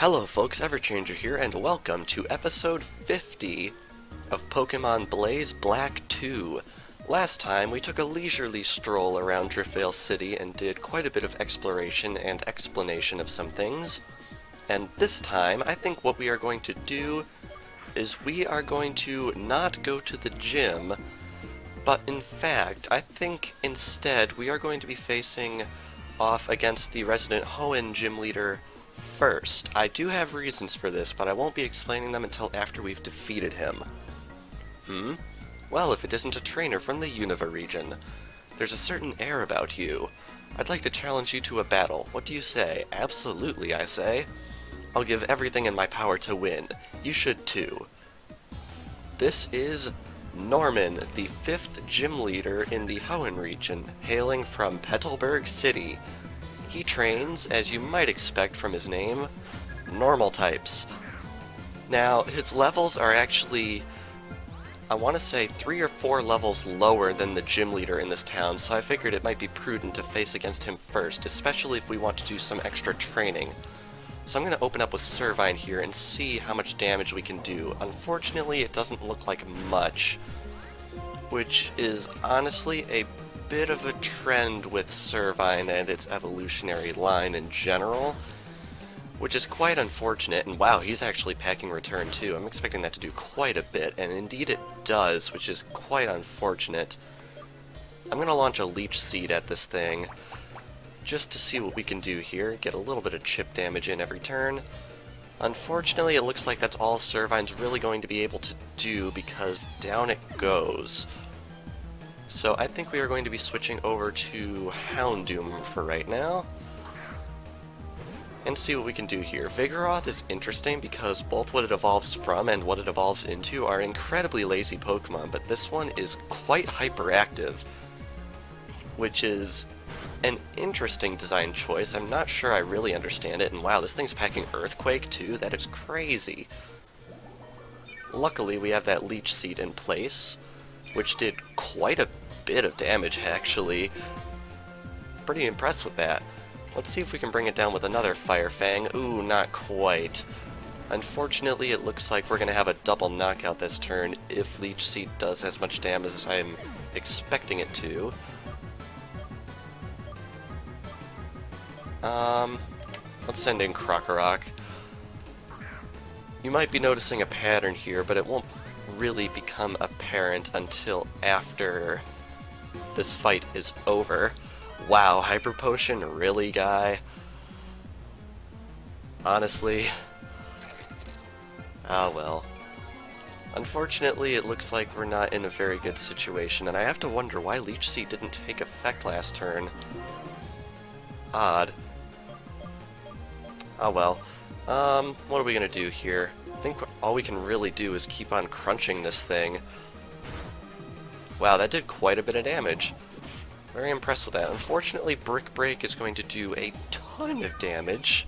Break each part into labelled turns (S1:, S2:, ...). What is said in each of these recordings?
S1: Hello folks, Everchanger here, and welcome to episode 50 of Pokemon Blaze Black 2. Last time, we took a leisurely stroll around Driftveil City and did quite a bit of exploration and explanation of some things. And this time, I think what we are going to do is we are going to not go to the gym, but in fact, I think instead we are going to be facing off against the resident Hoenn Gym Leader first. I do have reasons for this, but I won't be explaining them until after we've defeated him. Well, if it isn't a trainer from the Unova region. There's a certain air about you. I'd like to challenge you to a battle. What do you say? Absolutely, I say. I'll give everything in my power to win. You should too. This is Norman, the 5th gym leader in the Hoenn region, hailing from Petalburg City. He trains, as you might expect from his name, normal types. Now, his levels are actually, I want to say, 3 or 4 levels lower than the gym leader in this town, so I figured it might be prudent to face against him first, especially if we want to do some extra training. So I'm going to open up with Servine here and see how much damage we can do. Unfortunately, it doesn't look like much, which is honestly a bit of a trend with Servine and its evolutionary line in general, which is quite unfortunate. And wow, he's actually packing return too. I'm expecting that to do quite a bit, and indeed it does, which is quite unfortunate. I'm going to launch a Leech Seed at this thing, just to see what we can do here, get a little bit of chip damage in every turn. Unfortunately, it looks like that's all Servine's really going to be able to do, because down it goes. So I think we are going to be switching over to Houndoom for right now, and see what we can do here. Vigoroth is interesting because both what it evolves from and what it evolves into are incredibly lazy Pokemon, but this one is quite hyperactive, which is an interesting design choice. I'm not sure I really understand it, and wow, this thing's packing Earthquake too? That is crazy. Luckily, we have that Leech Seed in place, which did quite a bit of damage, actually. Pretty impressed with that. Let's see if we can bring it down with another Fire Fang. Ooh, not quite. Unfortunately, it looks like we're going to have a double knockout this turn if Leech Seed does as much damage as I'm expecting it to. Let's send in Krokorok. You might be noticing a pattern here, but it won't really become apparent until after this fight is over. Wow, Hyper Potion? Really, guy? Honestly? Ah, well. Unfortunately, it looks like we're not in a very good situation, and I have to wonder why Leech Seed didn't take effect last turn. Odd. Oh well. What are we gonna do here? I think all we can really do is keep on crunching this thing. Wow, that did quite a bit of damage. Very impressed with that. Unfortunately, Brick Break is going to do a ton of damage,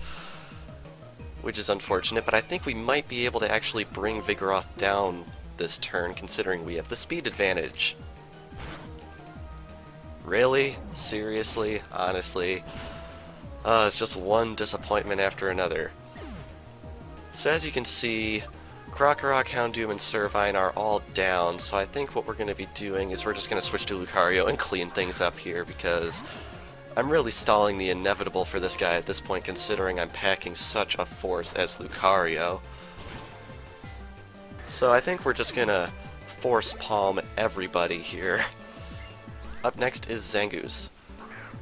S1: which is unfortunate, but I think we might be able to actually bring Vigoroth down this turn, considering we have the speed advantage. Really? Seriously? Honestly? It's just one disappointment after another. So as you can see, Krokorok, Houndoom, and Servine are all down, so I think what we're going to be doing is we're just going to switch to Lucario and clean things up here, because I'm really stalling the inevitable for this guy at this point, considering I'm packing such a force as Lucario. So I think we're just going to Force Palm everybody here. Up next is Zangoose.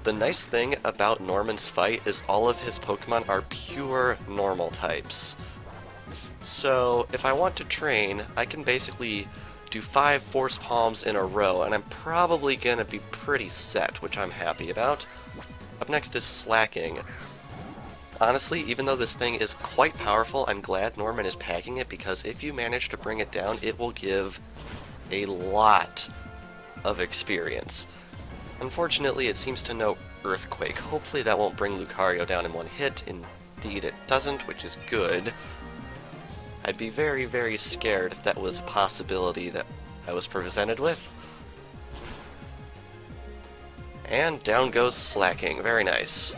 S1: The nice thing about Norman's fight is all of his Pokemon are pure normal types. So, if I want to train, I can basically do 5 Force Palms in a row, and I'm probably going to be pretty set, which I'm happy about. Up next is Slacking. Honestly, even though this thing is quite powerful, I'm glad Norman is packing it, because if you manage to bring it down, it will give a lot of experience. Unfortunately, it seems to know Earthquake. Hopefully that won't bring Lucario down in one hit. Indeed it doesn't, which is good. I'd be very, very scared if that was a possibility that I was presented with. And down goes Slacking. Very nice.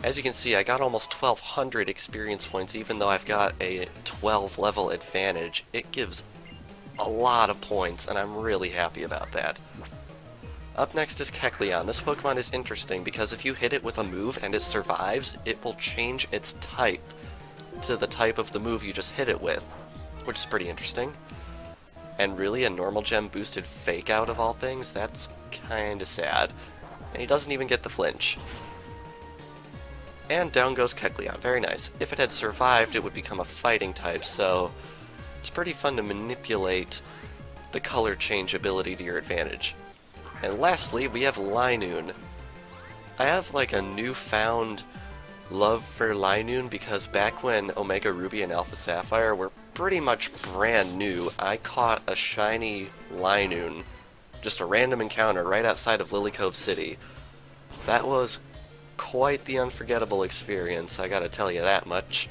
S1: As you can see, I got almost 1200 experience points even though I've got a 12 level advantage. It gives a lot of points, and I'm really happy about that. Up next is Kecleon. This Pokemon is interesting because if you hit it with a move and it survives, it will change its type to the type of the move you just hit it with, which is pretty interesting. And really, a normal gem boosted Fake Out of all things? That's kinda sad. And he doesn't even get the flinch. And down goes Kecleon. Very nice. If it had survived, it would become a fighting type, so it's pretty fun to manipulate the color change ability to your advantage. And lastly, we have Linoon. I have like a newfound love for Linoon because back when Omega Ruby and Alpha Sapphire were pretty much brand new, I caught a shiny Linoon, just a random encounter right outside of Lily Cove City. That was quite the unforgettable experience, I gotta tell you that much.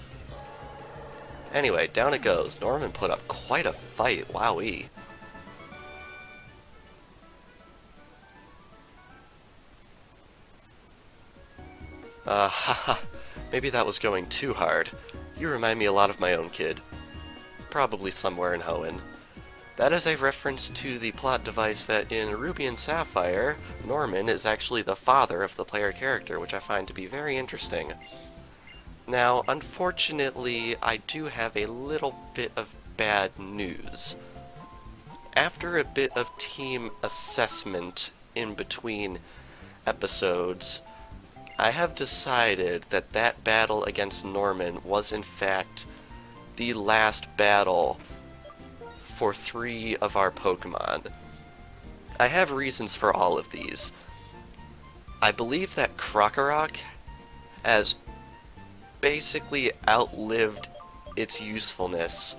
S1: Anyway, down it goes. Norman put up quite a fight, wowee. Haha, maybe that was going too hard. You remind me a lot of my own kid. Probably somewhere in Hoenn. That is a reference to the plot device that in Ruby and Sapphire, Norman is actually the father of the player character, which I find to be very interesting. Now, unfortunately, I do have a little bit of bad news. After a bit of team assessment in between episodes, I have decided that that battle against Norman was in fact the last battle for 3 of our Pokemon. I have reasons for all of these. I believe that Krokorok has basically outlived its usefulness,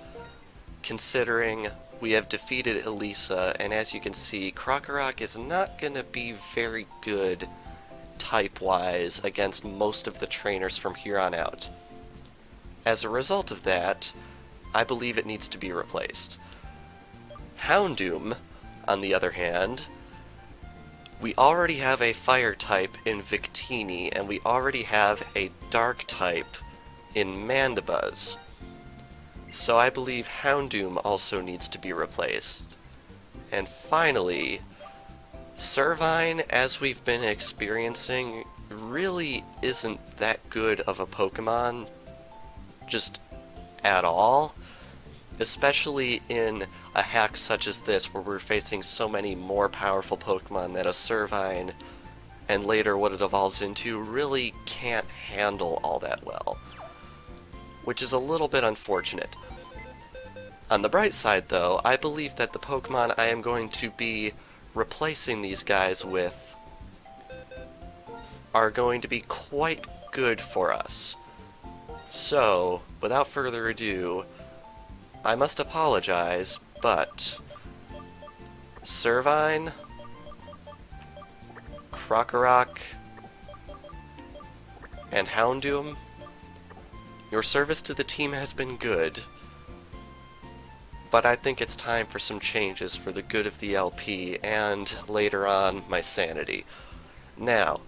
S1: considering we have defeated Elisa, and as you can see, Krokorok is not going to be very good type-wise against most of the trainers from here on out. As a result of that, I believe it needs to be replaced. Houndoom, on the other hand, we already have a fire type in Victini, and we already have a dark type in Mandibuzz. So I believe Houndoom also needs to be replaced. And finally, Servine, as we've been experiencing, really isn't that good of a Pokemon, just at all. Especially in a hack such as this, where we're facing so many more powerful Pokemon that a Servine, and later what it evolves into, really can't handle all that well. Which is a little bit unfortunate. On the bright side, though, I believe that the Pokemon I am going to be replacing these guys with are going to be quite good for us. So, without further ado, I must apologize, but Servine, Krokorok, and Houndoom, your service to the team has been good, but I think it's time for some changes for the good of the LP and, later on, my sanity. Now,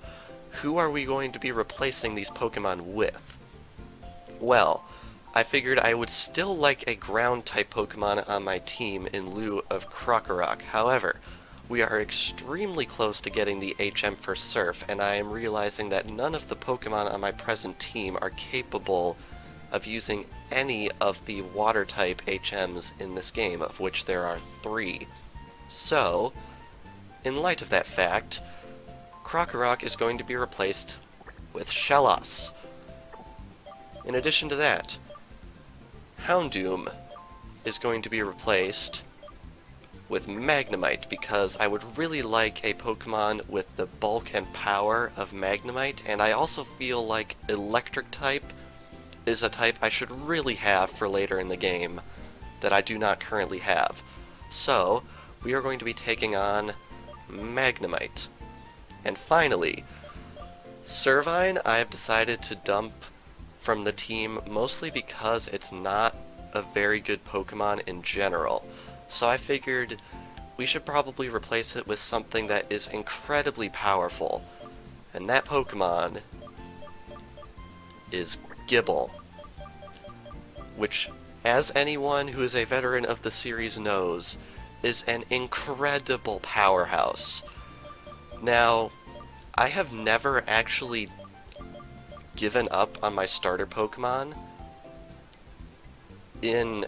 S1: who are we going to be replacing these Pokemon with? Well, I figured I would still like a ground-type Pokemon on my team in lieu of Krokorok. However, we are extremely close to getting the HM for Surf, and I am realizing that none of the Pokemon on my present team are capable of using any of the Water-type HMs in this game, of which there are 3. So, in light of that fact, Krokorok is going to be replaced with Shellos. In addition to that, Houndoom is going to be replaced with Magnemite, because I would really like a Pokemon with the bulk and power of Magnemite, and I also feel like Electric type is a type I should really have for later in the game that I do not currently have. So, we are going to be taking on Magnemite. And finally, Servine I have decided to dump from the team mostly because it's not a very good Pokemon in general. So I figured we should probably replace it with something that is incredibly powerful. And that Pokemon is Gible, which, as anyone who is a veteran of the series knows, is an incredible powerhouse. Now, I have never actually given up on my starter Pokemon in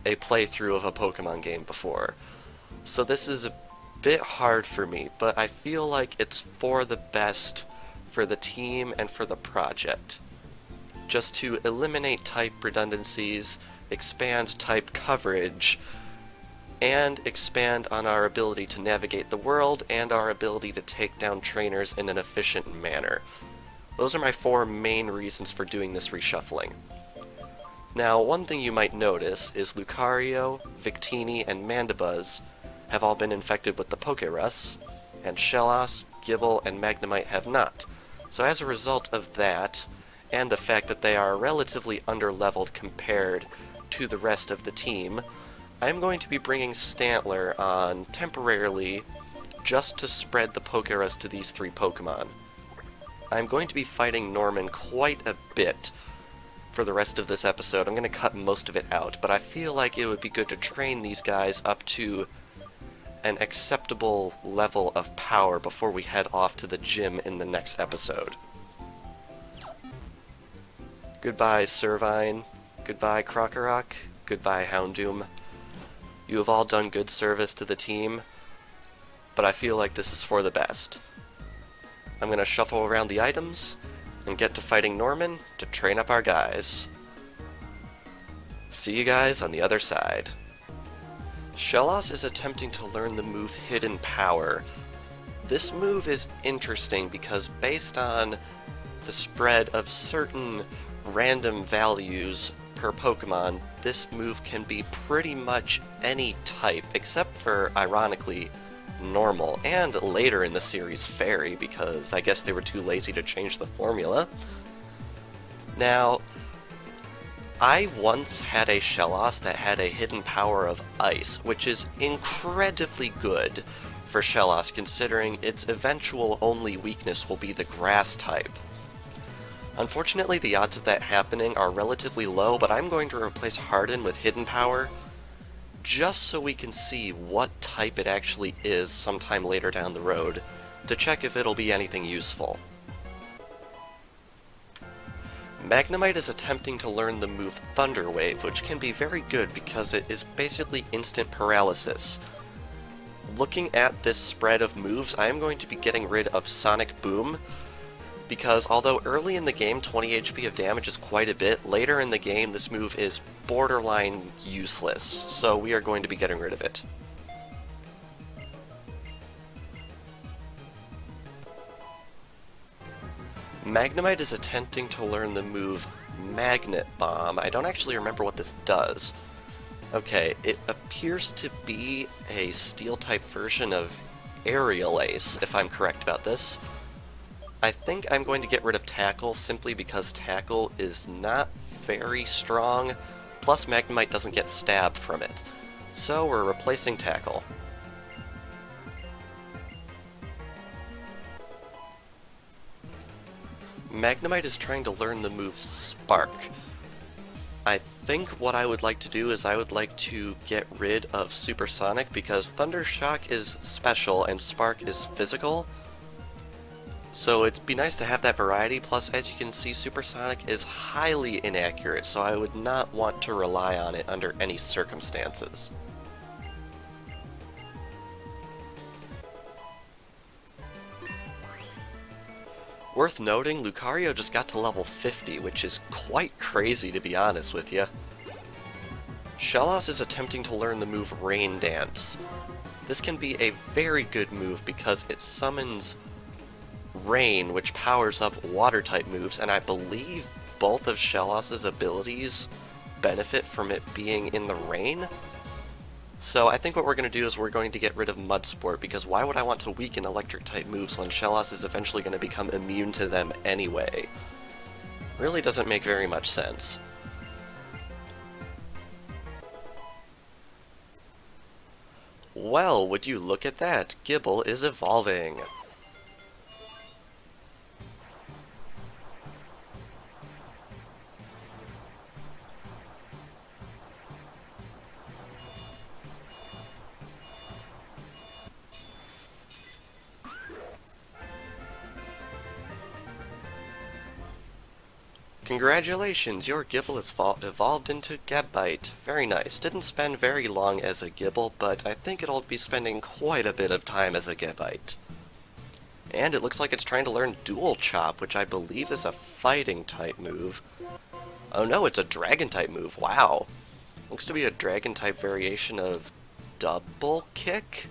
S1: a playthrough of a Pokemon game before, so this is a bit hard for me, but I feel like it's for the best for the team and for the project. Just to eliminate type redundancies, expand type coverage, and expand on our ability to navigate the world and our ability to take down trainers in an efficient manner. Those are my 4 main reasons for doing this reshuffling. Now, one thing you might notice is Lucario, Victini, and Mandibuzz have all been infected with the Pokerus, and Shellos, Gible, and Magnemite have not. So as a result of that, and the fact that they are relatively underleveled compared to the rest of the team, I'm going to be bringing Stantler on temporarily just to spread the Pokerus to these 3 Pokemon. I'm going to be fighting Norman quite a bit for the rest of this episode. I'm going to cut most of it out, but I feel like it would be good to train these guys up to an acceptable level of power before we head off to the gym in the next episode. Goodbye, Servine. Goodbye, Krokorok. Goodbye, Houndoom. You have all done good service to the team, but I feel like this is for the best. I'm going to shuffle around the items and get to fighting Norman to train up our guys. See you guys on the other side. Shellos is attempting to learn the move Hidden Power. This move is interesting because based on the spread of certain random values per Pokemon, this move can be pretty much any type, except for, ironically, Normal, and later in the series, Fairy, because I guess they were too lazy to change the formula. Now, I once had a Shellos that had a hidden power of Ice, which is incredibly good for Shellos, considering its eventual only weakness will be the Grass type. Unfortunately, the odds of that happening are relatively low, but I'm going to replace Harden with Hidden Power, just so we can see what type it actually is sometime later down the road, to check if it'll be anything useful. Magnemite is attempting to learn the move Thunder Wave, which can be very good because it is basically instant paralysis. Looking at this spread of moves, I am going to be getting rid of Sonic Boom, because although early in the game 20 HP of damage is quite a bit, later in the game this move is borderline useless, so we are going to be getting rid of it. Magnemite is attempting to learn the move Magnet Bomb. I don't actually remember what this does. Okay, it appears to be a Steel-type version of Aerial Ace, if I'm correct about this. I think I'm going to get rid of Tackle simply because Tackle is not very strong, plus Magnemite doesn't get stabbed from it. So we're replacing Tackle. Magnemite is trying to learn the move Spark. I think what I would like to do is I would like to get rid of Supersonic because Thunder Shock is special and Spark is physical. So it'd be nice to have that variety, plus as you can see Supersonic is highly inaccurate, so I would not want to rely on it under any circumstances. Worth noting, Lucario just got to level 50, which is quite crazy to be honest with you. Shellos is attempting to learn the move Rain Dance. This can be a very good move because it summons Rain, which powers up Water-type moves, and I believe both of Shellos' abilities benefit from it being in the rain. So I think what we're going to do is we're going to get rid of Mud Sport, because why would I want to weaken Electric-type moves when Shellos is eventually going to become immune to them anyway? Really doesn't make very much sense. Well, would you look at that? Gible is evolving. Congratulations, your Gibble has evolved into Gabite. Very nice. Didn't spend very long as a Gibble, but I think it'll be spending quite a bit of time as a Gabite. And it looks like it's trying to learn Dual Chop, which I believe is a fighting type move. Oh no, it's a dragon type move. Wow. Looks to be a dragon type variation of Double Kick?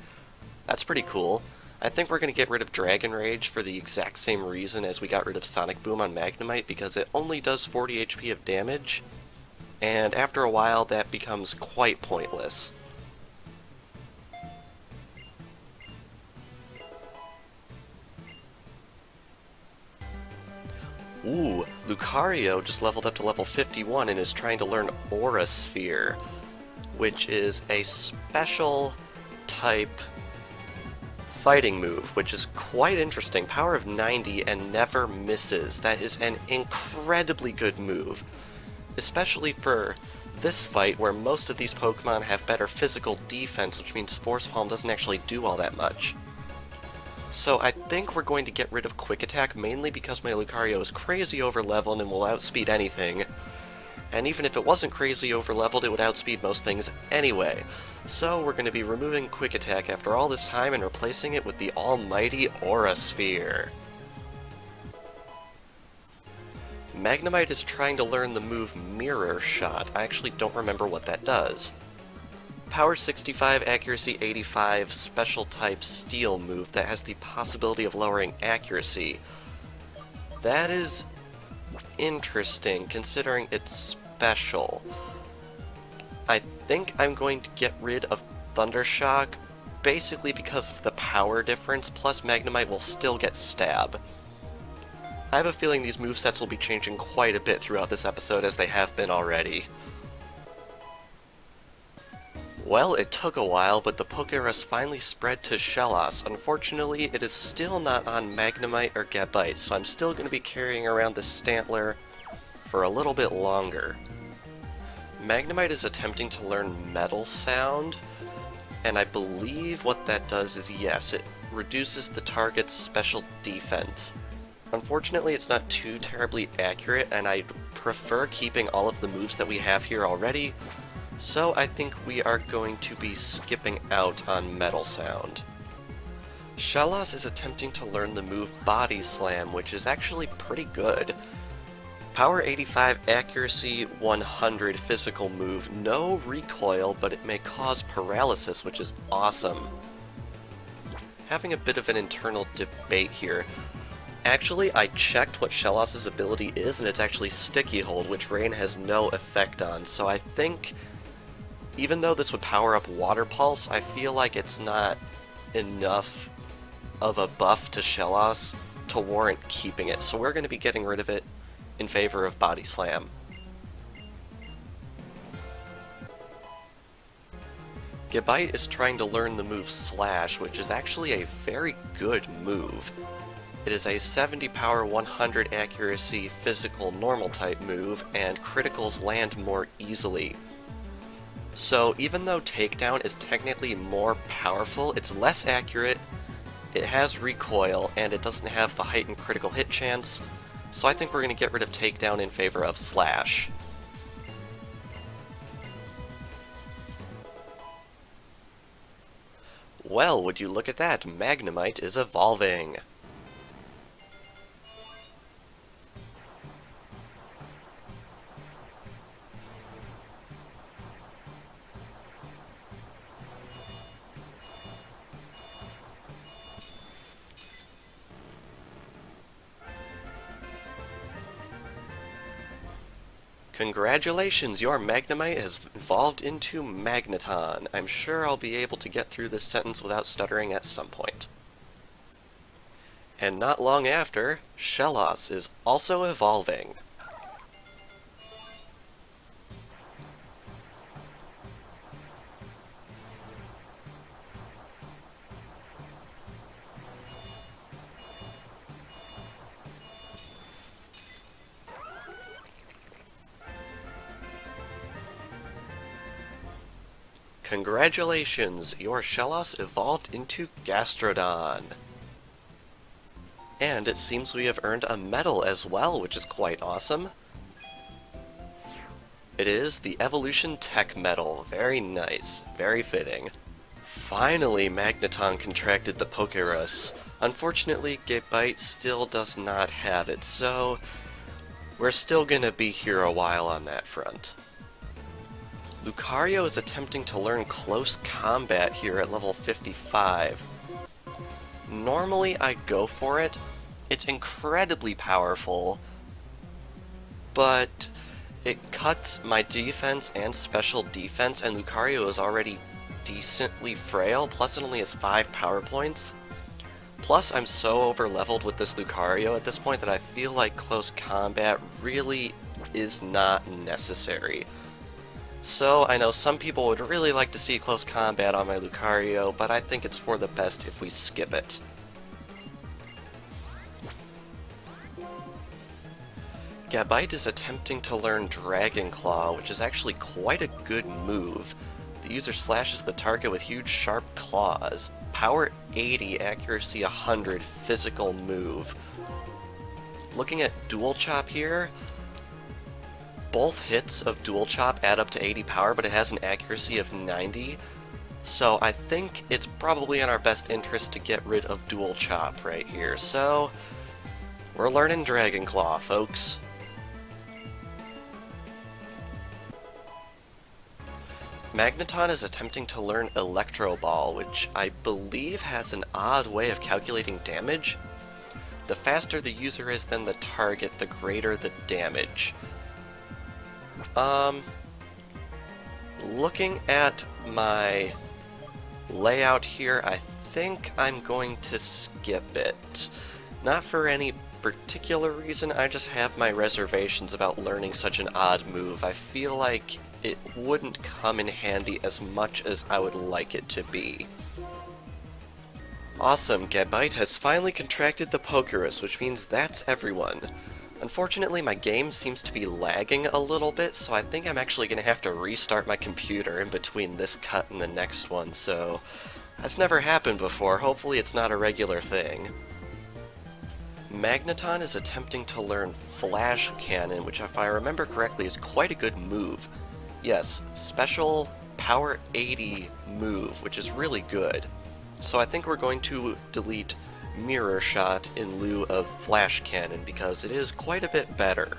S1: That's pretty cool. I think we're going to get rid of Dragon Rage for the exact same reason as we got rid of Sonic Boom on Magnemite, because it only does 40 HP of damage, and after a while that becomes quite pointless. Ooh, Lucario just leveled up to level 51 and is trying to learn Aura Sphere, which is a special type fighting move, which is quite interesting. Power of 90 and never misses. That is an incredibly good move, especially for this fight where most of these Pokemon have better physical defense, which means Force Palm doesn't actually do all that much. So I think we're going to get rid of Quick Attack, mainly because my Lucario is crazy over-leveled and will outspeed anything. And even if it wasn't crazy over-leveled, it would outspeed most things anyway. So we're going to be removing Quick Attack after all this time and replacing it with the almighty Aura Sphere. Magnemite is trying to learn the move Mirror Shot. I actually don't remember what that does. Power 65, Accuracy 85, Special Type Steel move that has the possibility of lowering accuracy. That is interesting, considering it's special. I think I'm going to get rid of Thundershock, basically because of the power difference, plus Magnemite will still get Stab. I have a feeling these movesets will be changing quite a bit throughout this episode, as they have been already. Well, it took a while, but the Pokerus finally spread to Shellos. Unfortunately, it is still not on Magnemite or Gabite, so I'm still going to be carrying around this Stantler for a little bit longer. Magnemite is attempting to learn Metal Sound, and I believe what that does is, yes, it reduces the target's special defense. Unfortunately, it's not too terribly accurate, and I prefer keeping all of the moves that we have here already, so I think we are going to be skipping out on Metal Sound. Shellos is attempting to learn the move Body Slam, which is actually pretty good. Power 85, Accuracy 100 physical move, no recoil, but it may cause paralysis, which is awesome. Having a bit of an internal debate here. Actually, I checked what Shellos' ability is, and it's actually Sticky Hold, which Rain has no effect on, so I think even though this would power up Water Pulse, I feel like it's not enough of a buff to Shellos to warrant keeping it, so we're going to be getting rid of it in favor of Body Slam. Gabite is trying to learn the move Slash, which is actually a very good move. It is a 70 power, 100 accuracy, physical normal type move, and criticals land more easily. So even though Takedown is technically more powerful, it's less accurate, it has recoil, and it doesn't have the heightened critical hit chance, so I think we're going to get rid of Takedown in favor of Slash. Well, would you look at that, Magnemite is evolving! Congratulations, your Magnemite has evolved into Magneton. I'm sure I'll be able to get through this sentence without stuttering at some point. And not long after, Shellos is also evolving. Congratulations, your Shellos evolved into Gastrodon. And it seems we have earned a medal as well, which is quite awesome. It is the Evolution Tech Medal. Very nice. Very fitting. Finally, Magneton contracted the Pokerus. Unfortunately, Gabite still does not have it, so we're still gonna be here a while on that front. Lucario is attempting to learn Close Combat here at level 55. Normally I'd go for it. It's incredibly powerful, but it cuts my defense and special defense, and Lucario is already decently frail, plus it only has 5 power points. Plus I'm so over-leveled with this Lucario at this point that I feel like Close Combat really is not necessary. So I know some people would really like to see Close Combat on my Lucario, but I think it's for the best if we skip it. Gabite is attempting to learn Dragon Claw, which is actually quite a good move. The user slashes the target with huge sharp claws. Power 80, accuracy 100, physical move. Looking at Dual Chop here, both hits of Dual Chop add up to 80 power, but it has an accuracy of 90. So I think it's probably in our best interest to get rid of Dual Chop right here. So we're learning Dragon Claw, folks. Magneton is attempting to learn Electro Ball, which I believe has an odd way of calculating damage. The faster the user is than the target, the greater the damage. Looking at my layout here, I think I'm going to skip it. Not for any particular reason, I just have my reservations about learning such an odd move. I feel like it wouldn't come in handy as much as I would like it to be. Awesome, Gabite has finally contracted the Pokerus, which means that's everyone. Unfortunately, my game seems to be lagging a little bit, so I think I'm actually going to have to restart my computer in between this cut and the next one, so that's never happened before. Hopefully it's not a regular thing. Magneton is attempting to learn Flash Cannon, which if I remember correctly is quite a good move. Yes, special power 80 move, which is really good. So I think we're going to delete Mirror Shot in lieu of Flash Cannon because it is quite a bit better.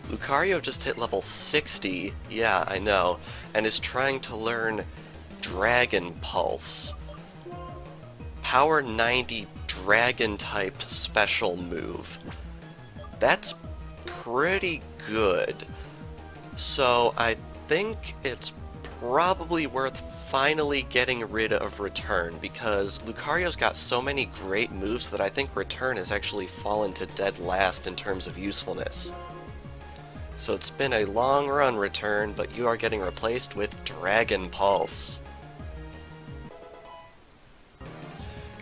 S1: Lucario just hit level 60, yeah, I know, and is trying to learn Dragon Pulse. Power 90 Dragon type special move. That's pretty good. So I think it's probably worth finally getting rid of Return, because Lucario's got so many great moves that I think Return has actually fallen to dead last in terms of usefulness. So it's been a long run, Return, but you are getting replaced with Dragon Pulse.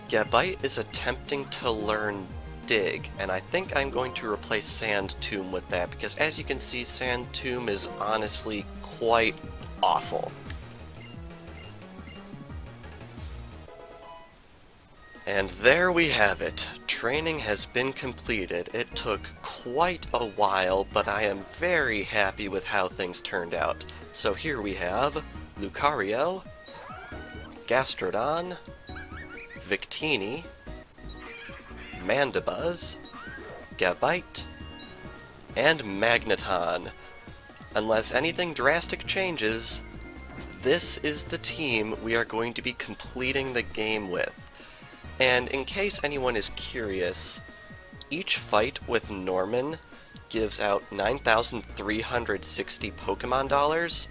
S1: Gabite is attempting to learn Dig, and I think I'm going to replace Sand Tomb with that, because as you can see, Sand Tomb is honestly quite awful. And there we have it. Training has been completed. It took quite a while, but I am very happy with how things turned out. So here we have Lucario, Gastrodon, Victini, Mandibuzz, Gabite, and Magneton. Unless anything drastic changes, this is the team we are going to be completing the game with. And in case anyone is curious, each fight with Norman gives out 9,360 Pokemon dollars.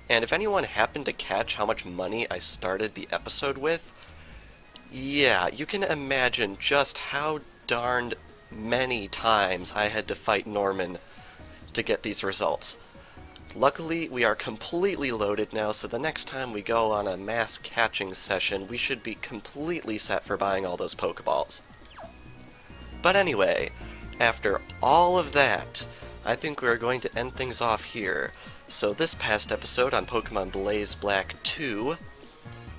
S1: And if anyone happened to catch how much money I started the episode with, yeah, you can imagine just how darned many times I had to fight Norman to get these results. Luckily, we are completely loaded now, so the next time we go on a mass catching session, we should be completely set for buying all those Pokeballs. But anyway, after all of that, I think we're going to end things off here. So this past episode on Pokemon Blaze Black 2,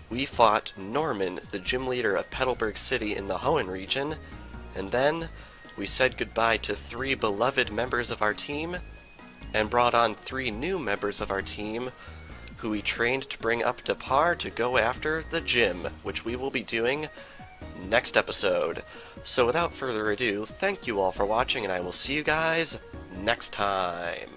S1: we fought Norman, the gym leader of Petalburg City in the Hoenn region, and then We said goodbye to 3 beloved members of our team, and brought on 3 new members of our team, who we trained to bring up to par to go after the gym, which we will be doing next episode. So without further ado, thank you all for watching, and I will see you guys next time.